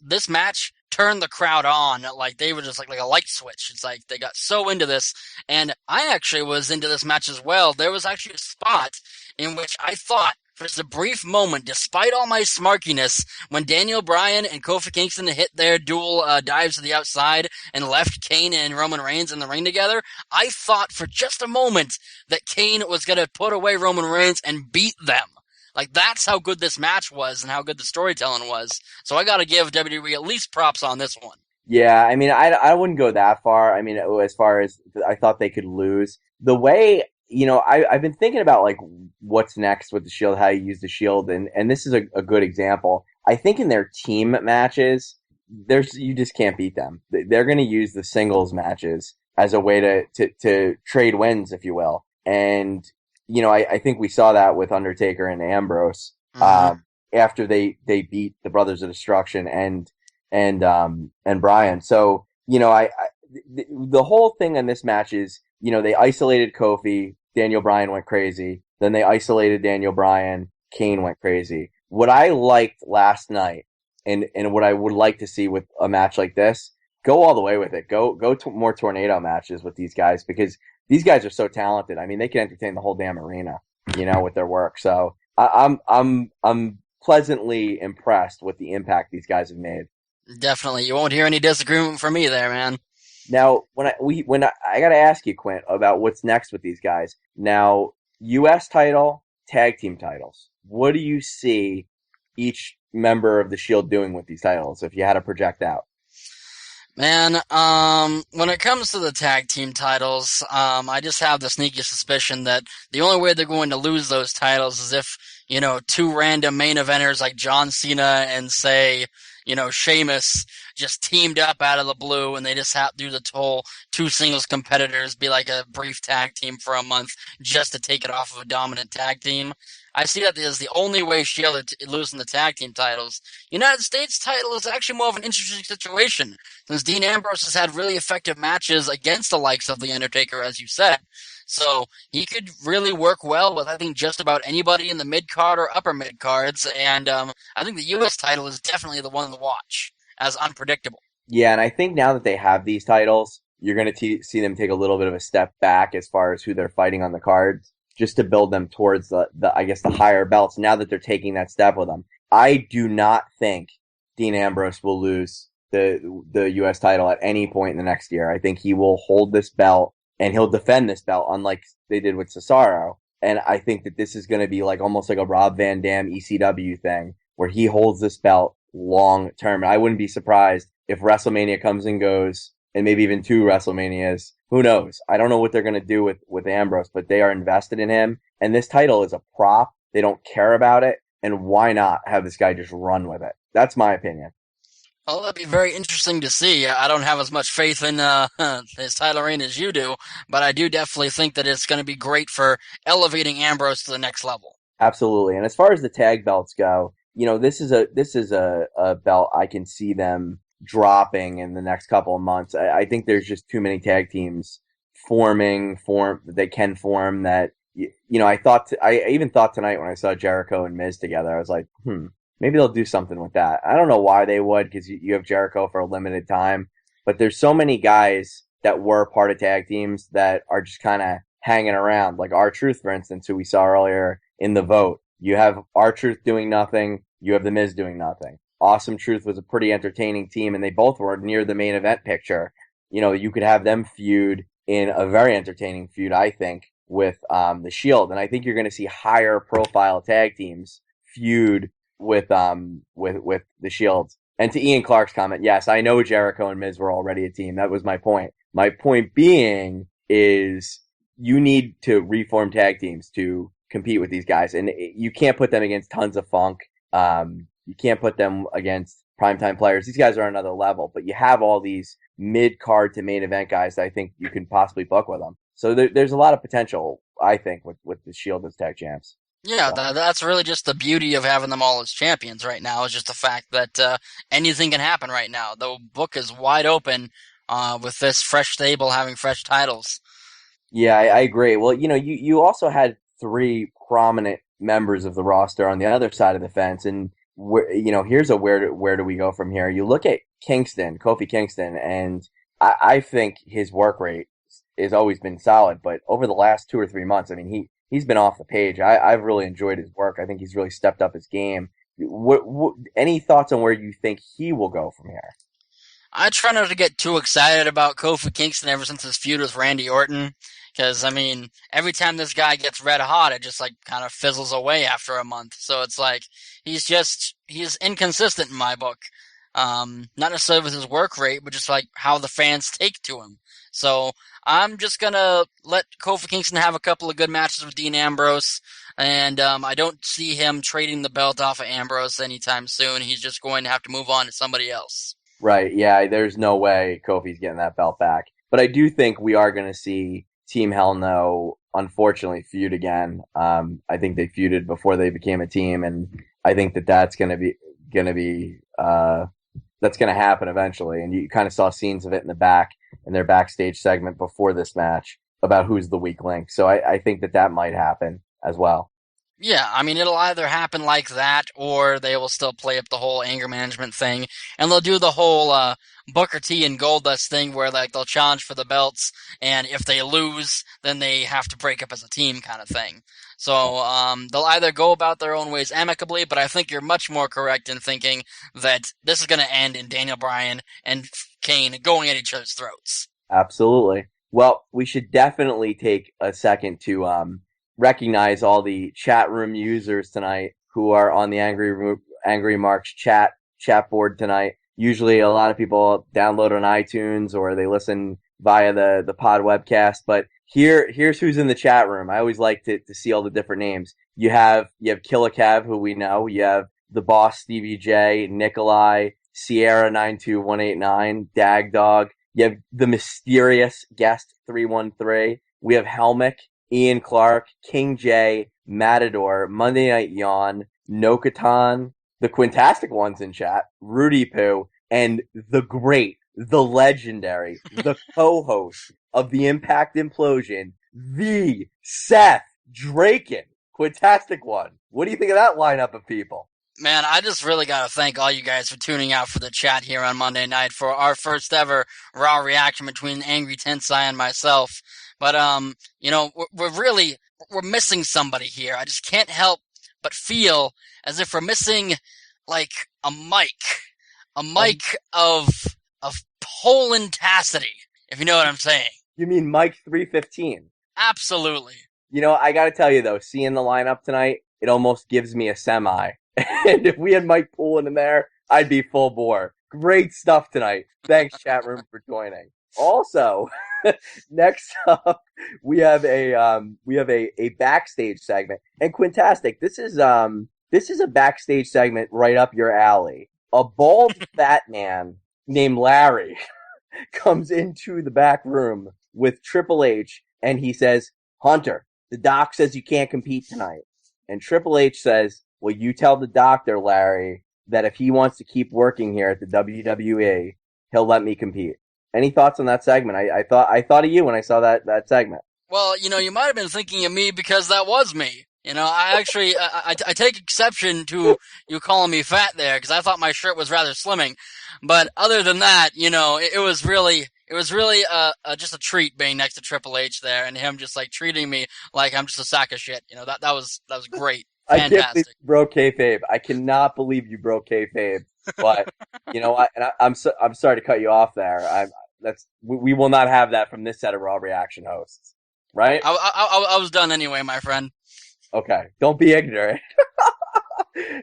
this match turned the crowd on. Like, they were just like a light switch. It's like they got so into this, and I actually was into this match as well. There was actually a spot in which I thought, for just a brief moment, despite all my smarkiness, when Daniel Bryan and Kofi Kingston hit their dual dives to the outside and left Kane and Roman Reigns in the ring together, I thought for just a moment that Kane was going to put away Roman Reigns and beat them. Like, that's how good this match was and how good the storytelling was. So I got to give WWE at least props on this one. Yeah, I mean, I wouldn't go that far. I mean, as far as I thought they could lose. The way I've been thinking about like what's next with the Shield, how you use the Shield, and this is a good example. I think in their team matches, you just can't beat them. They're going to use the singles matches as a way to trade wins, if you will. And I think we saw that with Undertaker and Ambrose Mm-hmm. after they beat the Brothers of Destruction and Bryan. So the whole thing in this match is they isolated Kofi, Daniel Bryan went crazy. Then they isolated Daniel Bryan, Kane went crazy. What I liked last night, and what I would like to see with a match like this, go all the way with it. Go to more tornado matches with these guys because these guys are so talented. I mean, they can entertain the whole damn arena, with their work. So I'm pleasantly impressed with the impact these guys have made. Definitely. You won't hear any disagreement from me there, man. Now, I got to ask you, Quint, about what's next with these guys. Now, U.S. title, tag team titles. What do you see each member of the Shield doing with these titles? If you had to project out. Man, when it comes to the tag team titles, I just have the sneaky suspicion that the only way they're going to lose those titles is if, two random main eventers like John Cena and say, Sheamus just teamed up out of the blue and they just have to do the whole two singles competitors be like a brief tag team for a month just to take it off of a dominant tag team. I see that as the only way Shield are losing the tag team titles. United States title is actually more of an interesting situation since Dean Ambrose has had really effective matches against the likes of The Undertaker, as you said. So he could really work well with, I think, just about anybody in the mid-card or upper mid-cards, and I think the U.S. title is definitely the one to watch, as unpredictable. Yeah, and I think now that they have these titles, you're going to see them take a little bit of a step back as far as who they're fighting on the cards, just to build them towards the I guess the higher belts. Now that they're taking that step with them, I do not think Dean Ambrose will lose the U.S. title at any point in the next year. I think he will hold this belt and he'll defend this belt, unlike they did with Cesaro. And I think that this is going to be like almost like a Rob Van Dam ECW thing where he holds this belt long term. I wouldn't be surprised if WrestleMania comes and goes, and maybe even two WrestleManias. Who knows? I don't know what they're going to do with Ambrose, but they are invested in him. And this title is a prop. They don't care about it. And why not have this guy just run with it? That's my opinion. Well, that'd be very interesting to see. I don't have as much faith in his title reign as you do, but I do definitely think that it's going to be great for elevating Ambrose to the next level. Absolutely. And as far as the tag belts go, this is a belt I can see them dropping in the next couple of months. I think there's just too many tag teams they can form that. I even thought tonight when I saw Jericho and Miz together, I was like, maybe they'll do something with that. I don't know why they would, because you have Jericho for a limited time, but there's so many guys that were part of tag teams that are just kind of hanging around, like R-Truth, for instance, who we saw earlier in the vote. You have R-Truth doing nothing. You have The Miz doing nothing. Awesome Truth was a pretty entertaining team, and they both were near the main event picture. You could have them feud in a very entertaining feud, I think, with the Shield, and I think you're going to see higher profile tag teams feud with the Shield. And to Ian Clark's comment, yes, I know Jericho and Miz were already a team. That was my point. My point being is you need to reform tag teams to compete with these guys, and you can't put them against tons of funk. You can't put them against primetime players. These guys are on another level, but you have all these mid-card to main event guys that I think you can possibly book with them. So there's a lot of potential, I think, with the Shield as tag champs. Yeah, So, that's really just the beauty of having them all as champions right now, is just the fact that anything can happen right now. The book is wide open with this fresh stable having fresh titles. yeah, I agree. Well, you also had three prominent members of the roster on the other side of the fence, and here's where do we go from here? You look at Kofi Kingston, and I think his work rate has always been solid, but over the last 2 or 3 months, I mean, he's been off the page. I've really enjoyed his work. I think he's really stepped up his game. Any thoughts on where you think he will go from here? I try not to get too excited about Kofi Kingston ever since his feud with Randy Orton, because, I mean, every time this guy gets red hot, it just, like, kind of fizzles away after a month. So it's like, he's inconsistent in my book. Not necessarily with his work rate, but just, like, how the fans take to him. So I'm just gonna let Kofi Kingston have a couple of good matches with Dean Ambrose, and I don't see him trading the belt off of Ambrose anytime soon. He's just going to have to move on to somebody else. Right, yeah, there's no way Kofi's getting that belt back. But I do think we are going to see Team Hell No, unfortunately, feud again. I think they feuded before they became a team, and I think that's going to be that's going to happen eventually. And you kind of saw scenes of it in their backstage segment before this match about who's the weak link. So I think that might happen as well. Yeah, I mean, it'll either happen like that, or they will still play up the whole anger management thing, and they'll do the whole Booker T and Goldust thing where like they'll challenge for the belts, and if they lose, then they have to break up as a team kind of thing. So they'll either go about their own ways amicably, but I think you're much more correct in thinking that this is going to end in Daniel Bryan and Kane going at each other's throats. Absolutely. Well, we should definitely take a second to recognize all the chat room users tonight who are on the Angry Marks chat board tonight. Usually a lot of people download on iTunes or they listen via the pod webcast, but here's who's in the chat room. I always like to see all the different names. You have Killacav, who we know. You have the boss Stevie J, Nikolai, Sierra 92189, Dag Dog. You have the mysterious guest 313. We have Helmick, Ian Clark, King J, Matador, Monday Night Yawn, Nokatan, the Quintastic ones in chat, Rudy Poo, and the great, the legendary, the co-host of the Impact Implosion, the Seth Draken. Quintastic one. What do you think of that lineup of people? Man, I just really got to thank all you guys for tuning out for the chat here on Monday night for our first ever Raw reaction between Angry Tensai and myself. But, we're missing somebody here. I just can't help but feel as if we're missing, like, a mic of Polandacity, if you know what I'm saying. You mean Mike 315? Absolutely. You know, I gotta tell you though, seeing the lineup tonight, it almost gives me a semi. And if we had Mike Poolin in there, I'd be full bore. Great stuff tonight. Thanks, chat room, for joining. Also, next up, we have a backstage segment. And Quintastic, this is a backstage segment right up your alley. A bald fat man named Larry comes into the back room with Triple H, and he says, "Hunter, the doc says you can't compete tonight." And Triple H says, "Well, you tell the doctor, Larry, that if he wants to keep working here at the WWE, he'll let me compete." Any thoughts on that segment? I thought of you when I saw that segment. Well, you might have been thinking of me because that was me. I actually, I take exception to you calling me fat there because I thought my shirt was rather slimming. But other than that, it was really just a treat being next to Triple H there and him just like treating me like I'm just a sack of shit. That was great. Fantastic. I can't believe you broke kayfabe. I cannot believe you broke kayfabe. But you know what? I'm sorry to cut you off there. We will not have that from this set of Raw reaction hosts, right? I was done anyway, my friend. Okay, don't be ignorant.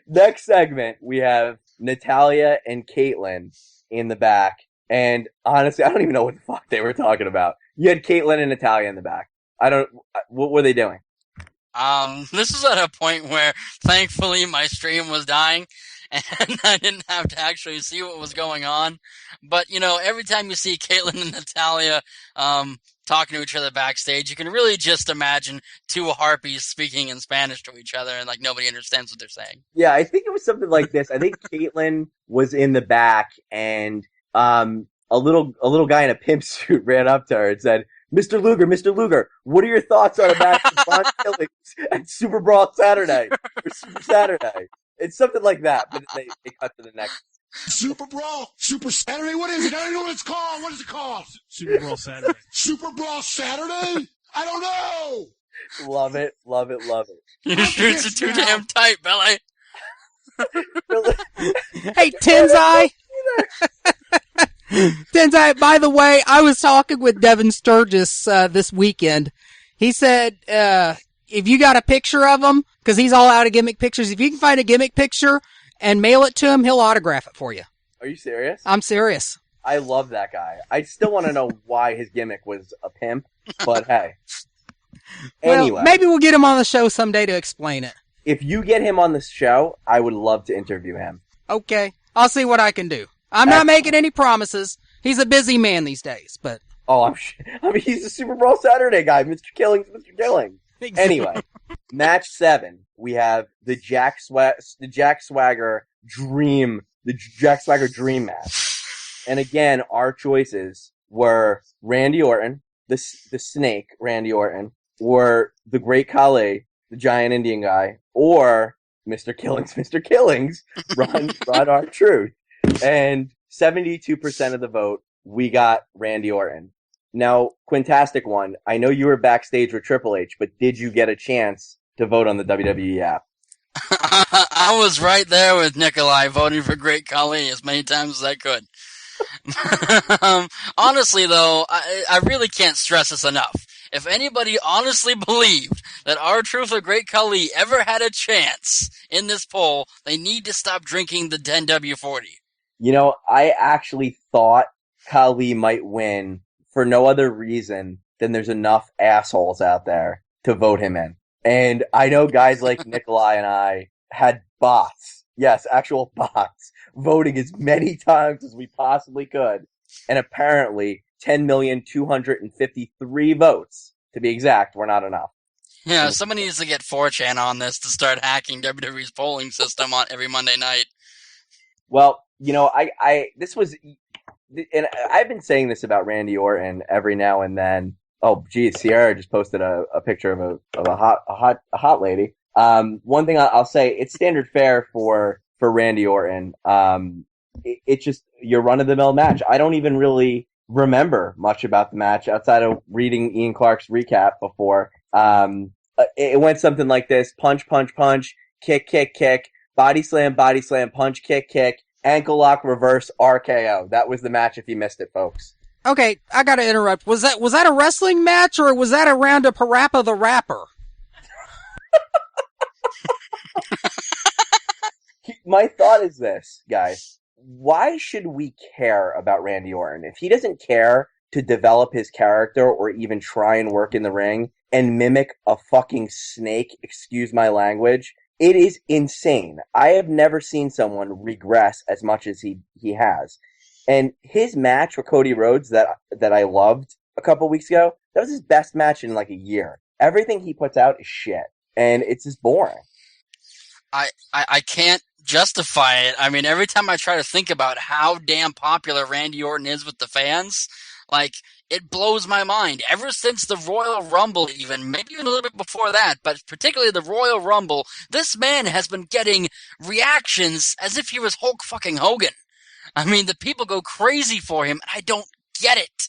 Next segment, we have Natalya and Caitlyn in the back. And honestly, I don't even know what the fuck they were talking about. You had Caitlyn and Natalya in the back. What were they doing? This is at a point where, thankfully, my stream was dying, and I didn't have to actually see what was going on. But, every time you see Caitlyn and Natalya, talking to each other backstage, you can really just imagine two harpies speaking in Spanish to each other, and, nobody understands what they're saying. Yeah, I think it was something like this. I think Caitlyn was in the back, and, a little guy in a pimp suit ran up to her and said, Mr. Luger, what are your thoughts on a match with Von Killings at Super Brawl Saturday or Super Saturday? It's something like that, but they cut to the next. Super Brawl? Super Saturday? What is it? I don't know what it's called. What is it called? Super Brawl Saturday. Super Brawl Saturday? I don't know. Love it. Your shirts are too damn tight, Billy. Hey, Tenzai! Tenzai, by the way, I was talking with Devin Sturgis this weekend. He said, if you got a picture of him, because he's all out of gimmick pictures, if you can find a gimmick picture and mail it to him, he'll autograph it for you. Are you serious? I'm serious. I love that guy. I still want to know why his gimmick was a pimp, but hey. Well, Anyway, maybe we'll get him on the show someday to explain it. if you get him on the show, I would love to interview him. Okay, I'll see what I can do. I'm not making any promises. He's a busy man these days, but... Oh, I mean, he's a Super Bowl Saturday guy. Mr. Killing's Mr. Killing. Anyway, match 7. We have the Jack Swagger Dream match. And again, our choices were Randy Orton, the Snake Randy Orton, or the Great Khali, the giant Indian guy, or Mr. Killings, Ron R-Truth. And 72% of the vote, we got Randy Orton. Now, Quintastic One, I know you were backstage with Triple H, but did you get a chance to vote on the WWE app? I was right there with Nikolai voting for Great Khali as many times as I could. Honestly, though, I really can't stress this enough. If anybody honestly believed that R-Truth or Great Khali ever had a chance in this poll, they need to stop drinking the 10W40. You know, I actually thought Khali might win for no other reason than there's enough assholes out there to vote him in. And I know guys like Nikolai and I had bots, yes, actual bots, voting as many times as we possibly could. And apparently 10,253 votes, to be exact, were not enough. Yeah, somebody needs to get 4chan on this to start hacking WWE's polling system on every Monday night. Well, you know, this was, and I've been saying this about Randy Orton every now and then. Oh, geez, Sierra just posted a picture of a hot lady. One thing I'll say, it's standard fare for Randy Orton. It's just your run of the mill match. I don't even really remember much about the match outside of reading Ian Clark's recap before. It went something like this: punch, punch, punch, kick, kick, kick, body slam, punch, kick, kick, ankle lock, reverse, RKO. That was the match if you missed it, folks. Okay, I gotta interrupt. Was that a wrestling match, or was that a round of Parappa the Rapper? My thought is this, guys. Why should we care about Randy Orton? If he doesn't care to develop his character or even try and work in the ring and mimic a fucking snake, excuse my language, it is insane. I have never seen someone regress as much as he has. And his match with Cody Rhodes that I loved a couple weeks ago, that was his best match in like a year. Everything he puts out is shit. And it's just boring. I can't justify it. I mean, every time I try to think about how damn popular Randy Orton is with the fans, like, it blows my mind. Ever since the Royal Rumble even, maybe even a little bit before that, but particularly the Royal Rumble, this man has been getting reactions as if he was Hulk fucking Hogan. I mean, the people go crazy for him, and I don't get it.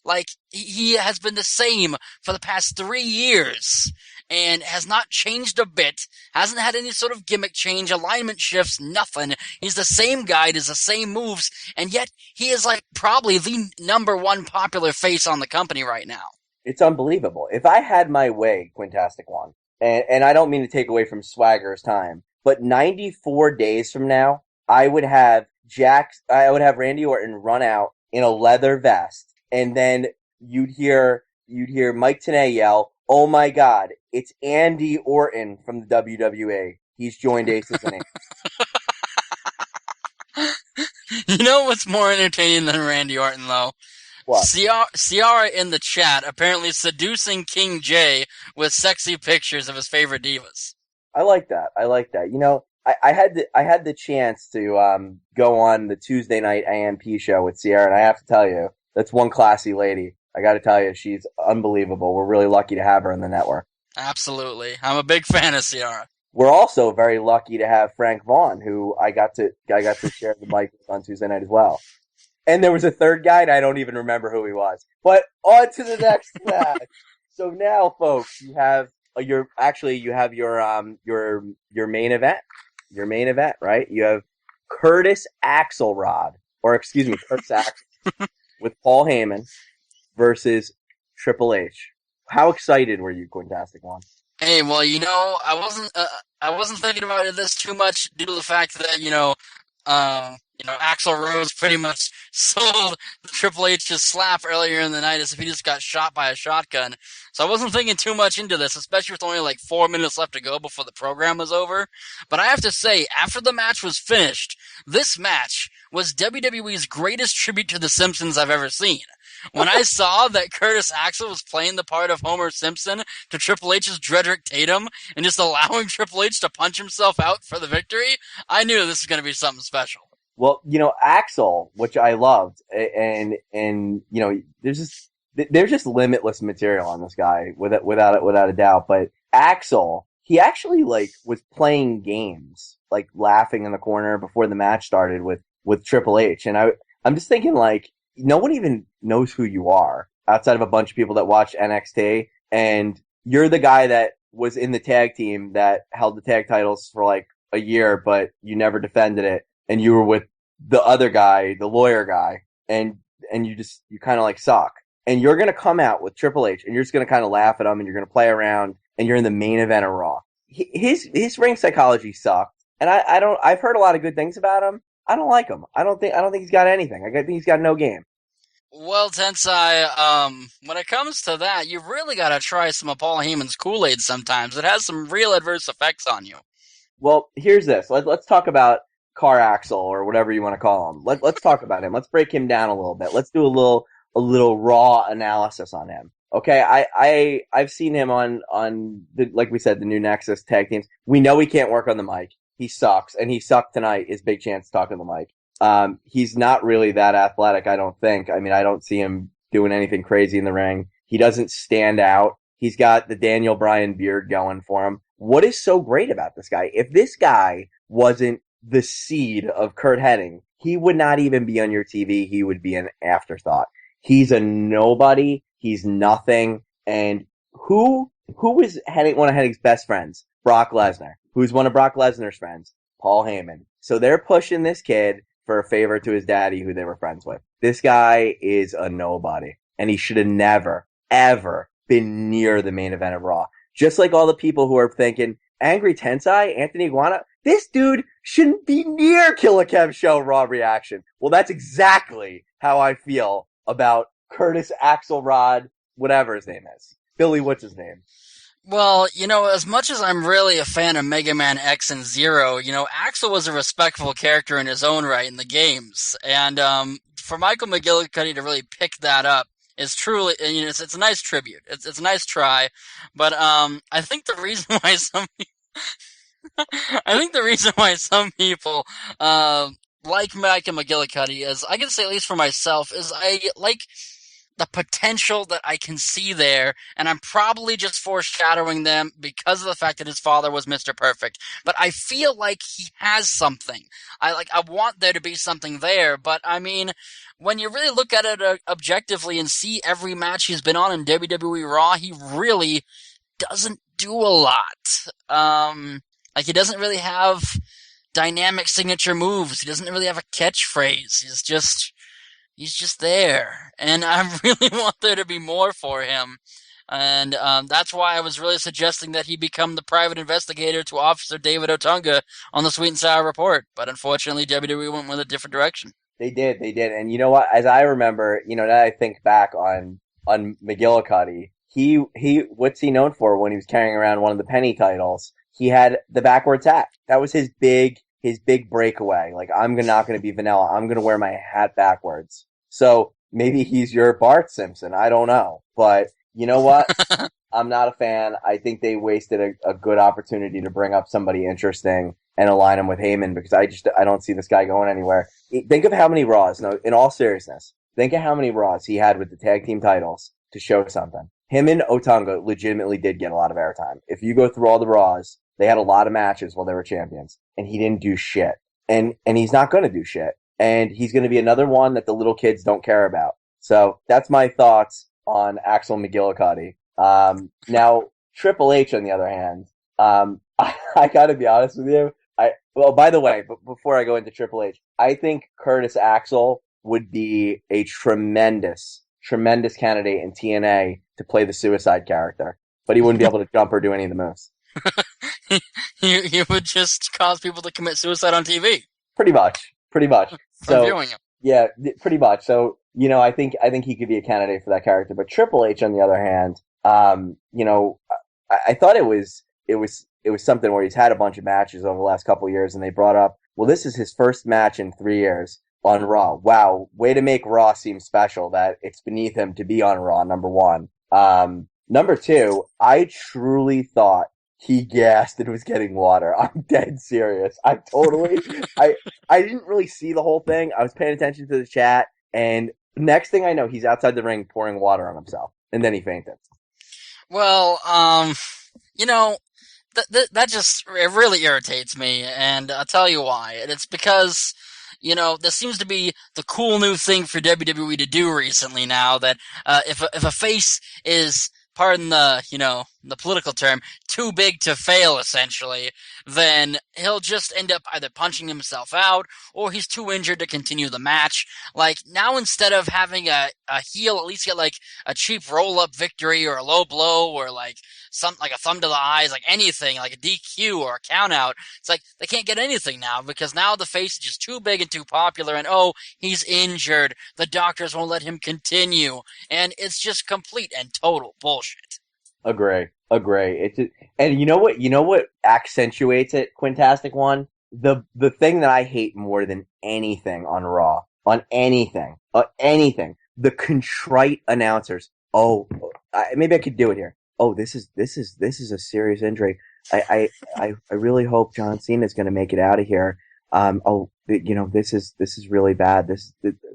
Like, he has been the same for the past 3 years, and has not changed a bit, hasn't had any sort of gimmick change, alignment shifts, nothing. He's the same guy, does the same moves, and yet he is like probably the number one popular face on the company right now. It's unbelievable. If I had my way, Quintastic One, and I don't mean to take away from Swagger's time, but 94 days from now, I would have Randy Orton run out in a leather vest, and then you'd hear Mike Tenay yell, "Oh my God, it's Andy Orton from the WWE. He's joined Aces and Eights." You know what's more entertaining than Randy Orton, though? What? Ciara in the chat apparently seducing King J with sexy pictures of his favorite divas. I like that. You know, I had the chance to go on the Tuesday night AMP show with Ciara, and I have to tell you, that's one classy lady. I got to tell you, she's unbelievable. We're really lucky to have her in the network. Absolutely. I'm a big fan of Ciara. We're also very lucky to have Frank Vaughn, who I got to share the mic with on Tuesday night as well. And there was a third guy, and I don't even remember who he was. But on to the next match. So now, folks, you have your main event. Your main event, right? You have Curtis Axelrod, with Paul Heyman versus Triple H. How excited were you, Quintastic One? Hey, well, you know, I wasn't thinking about this too much due to the fact that, Axl Rose pretty much sold Triple H's slap earlier in the night as if he just got shot by a shotgun. So I wasn't thinking too much into this, especially with only like 4 minutes left to go before the program was over. But I have to say, after the match was finished, this match was WWE's greatest tribute to The Simpsons I've ever seen. When I saw that Curtis Axel was playing the part of Homer Simpson to Triple H's Dredrick Tatum and just allowing Triple H to punch himself out for the victory, I knew this was going to be something special. Well, Axel, which I loved, and there's just limitless material on this guy without a doubt. But Axel, he actually was playing games, like laughing in the corner before the match started with Triple H, and I'm just thinking no one even knows who you are outside of a bunch of people that watch NXT, and you're the guy that was in the tag team that held the tag titles for like a year, but you never defended it. And you were with the other guy, the lawyer guy, and you kind of suck. And you're going to come out with Triple H, and you're just going to kind of laugh at him, and you're going to play around, and you're in the main event of Raw. His ring psychology sucked, and I've heard a lot of good things about him. I don't like him. I don't think he's got anything. I think he's got no game. Well, Tensai, when it comes to that, you've really got to try some of Paul Heyman's Kool-Aid sometimes. It has some real adverse effects on you. Well, here's this. Let's talk about Car Axel or whatever you want to call him. Let's talk about him. Let's break him down a little bit. Let's do a little raw analysis on him. Okay, I've seen him on the, like we said, the new Nexus tag teams. We know he can't work on the mic. He sucks, and he sucked tonight. His big chance to talk on the mic. He's not really that athletic, I don't think. I mean, I don't see him doing anything crazy in the ring. He doesn't stand out. He's got the Daniel Bryan beard going for him. What is so great about this guy? If this guy wasn't the seed of Kurt Hennig, he would not even be on your TV. He would be an afterthought. He's a nobody. He's nothing. And who is one of Hennig's best friends? Brock Lesnar. Who's one of Brock Lesnar's friends? Paul Heyman. So they're pushing this kid for a favor to his daddy who they were friends with. This guy is a nobody. And he should have never, ever been near the main event of Raw. Just like all the people who are thinking, Angry Tensai, Anthony Iguana, this dude shouldn't be near Killer Kev's show Raw Reaction. Well, that's exactly how I feel about Curtis Axelrod, whatever his name is. Billy, what's his name? Well, as much as I'm really a fan of Mega Man X and Zero, Axel was a respectful character in his own right in the games. And for Michael McGillicuddy to really pick that up is truly, it's a nice tribute. It's a nice try. But I think the reason why some people like Michael McGillicuddy is, I can say at least for myself, is I like the potential that I can see there, and I'm probably just foreshadowing them because of the fact that his father was Mr. Perfect. But I feel like he has something. I want there to be something there, but I mean, when you really look at it objectively and see every match he's been on in WWE Raw, he really doesn't do a lot. He doesn't really have dynamic signature moves. He doesn't really have a catchphrase. He's just there. And I really want there to be more for him. And that's why I was really suggesting that he become the private investigator to Officer David Otunga on the Sweet and Sour Report. But unfortunately, WWE went with a different direction. They did. And you know what? As I remember, now that I think back on McGillicuddy, what's he known for when he was carrying around one of the penny titles? He had the backwards hat. That was his big breakaway. I'm not going to be vanilla. I'm going to wear my hat backwards. So maybe he's your Bart Simpson. I don't know. But you know what? I'm not a fan. I think they wasted a good opportunity to bring up somebody interesting and align him with Heyman because I don't see this guy going anywhere. Think of how many Raws, no, in all seriousness, think of how many Raws he had with the tag team titles to show something. Him and Otunga legitimately did get a lot of airtime. If you go through all the Raws, they had a lot of matches while they were champions, and he didn't do shit. And he's not going to do shit. And he's going to be another one that the little kids don't care about. So that's my thoughts on Axel McGillicuddy. Now, Triple H, on the other hand, I got to be honest with you. By the way, before I go into Triple H, I think Curtis Axel would be a tremendous candidate in TNA to play the suicide character, but he wouldn't be able to jump or do any of the moves. You would just cause people to commit suicide on TV. Pretty much. from So viewing him. yeah, pretty much. So I think he could be a candidate for that character. But Triple H, on the other hand, I thought it was something where he's had a bunch of matches over the last couple of years, and they brought up, well, this is his first match in 3 years on Raw. Wow, way to make Raw seem special that it's beneath him to be on Raw, number one. Number two, I truly thought he gasped and was getting water. I'm dead serious. I didn't really see the whole thing. I was paying attention to the chat, and next thing I know, he's outside the ring pouring water on himself, and then he fainted. Well, that just, it really irritates me, and I'll tell you why. And it's because, this seems to be the cool new thing for WWE to do recently now, that if a face is, pardon the political term, too big to fail, essentially, then he'll just end up either punching himself out, or he's too injured to continue the match. Like, now instead of having a heel at least get, like, a cheap roll-up victory, or a low blow, or, like a thumb to the eyes, like anything, like a DQ or a count-out, it's like, they can't get anything now, because now the face is just too big and too popular, and he's injured, the doctors won't let him continue, and it's just complete and total bullshit. Agree. And you know what accentuates it, Quintastic One? The thing that I hate more than anything on Raw, anything, the contrite announcers. Maybe I could do it here. This is a serious injury. I really hope John Cena is going to make it out of here. This is really bad. This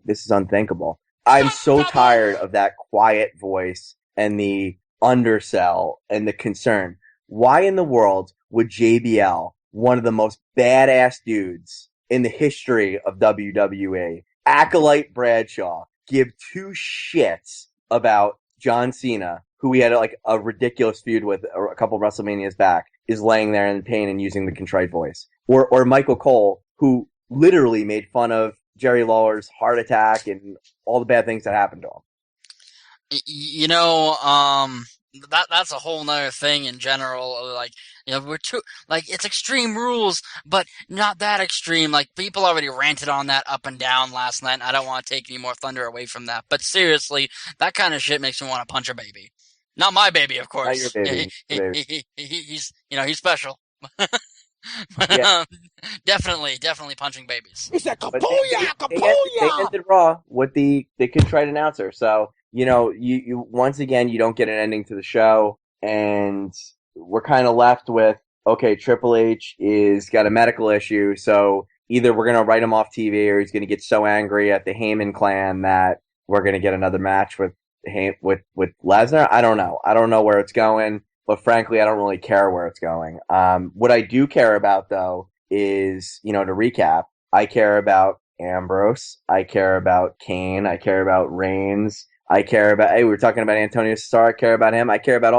is unthinkable. I'm so tired of that quiet voice and the undersell and the concern. Why in the world would JBL, one of the most badass dudes in the history of WWE, Acolyte Bradshaw, give two shits about John Cena, who we had like a ridiculous feud with a couple of WrestleManias back, is laying there in pain and using the contrite voice? Or Michael Cole, who literally made fun of Jerry Lawler's heart attack and all the bad things that happened to him. That's a whole nother thing in general. Like, we're too, like, it's Extreme Rules, but not that extreme. Like, people already ranted on that up and down last night, and I don't want to take any more thunder away from that. But seriously, that kind of shit makes me want to punch a baby. Not my baby, of course. Not your baby. He's special. But, yeah. Definitely punching babies. He said, "Kapuya!" They ended Raw with the contrite announcer. So, you once again, you don't get an ending to the show, and we're kind of left with, okay, Triple H is got a medical issue, so either we're going to write him off TV, or he's going to get so angry at the Heyman clan that we're going to get another match with Lesnar. I don't know where it's going. But frankly, I don't really care where it's going. What I do care about, though, is, to recap, I care about Ambrose. I care about Kane. I care about Reigns. I care about, we were talking about Antonio Cesaro. I care about him. I care about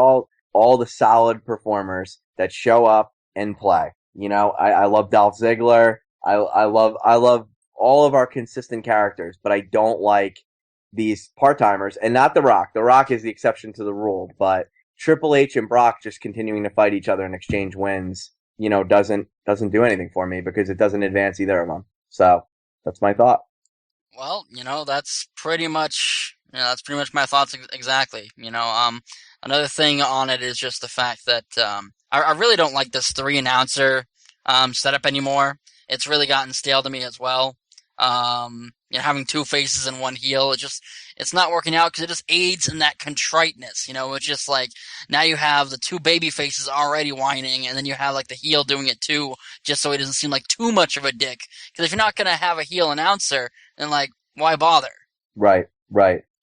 all the solid performers that show up and play. I love Dolph Ziggler. I love all of our consistent characters, but I don't like these part-timers, and not The Rock. The Rock is the exception to the rule, but Triple H and Brock just continuing to fight each other and exchange wins, doesn't do anything for me, because it doesn't advance either of them. So that's my thought. Well, that's pretty much my thoughts exactly. Another thing on it is just the fact that I really don't like this 3 announcer setup anymore. It's really gotten stale to me as well. Having 2 faces and 1 heel, it's not working out, because it just aids in that contriteness. It's just like, now you have the 2 baby faces already whining, and then you have like the heel doing it too, just so he doesn't seem like too much of a dick. Because if you're not going to have a heel announcer, then like, why bother? Right.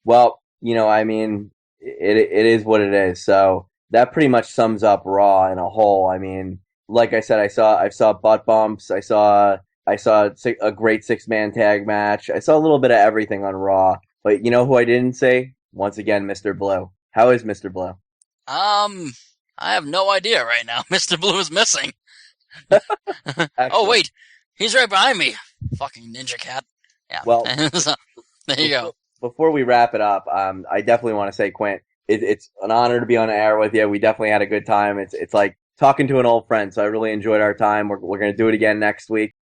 Well, it is what it is. So that pretty much sums up Raw in a whole. I mean, like I said, I saw butt bumps. I saw a great 6-man tag match. I saw a little bit of everything on Raw. But who I didn't say? Once again, Mr. Blue. How is Mr. Blue? I have no idea right now. Mr. Blue is missing. Oh, wait. He's right behind me. Fucking ninja cat. Yeah. Well, so, there you go. Before we wrap it up, I definitely want to say, Quint, it's an honor to be on air with you. We definitely had a good time. It's like talking to an old friend, so I really enjoyed our time. We're going to do it again next week.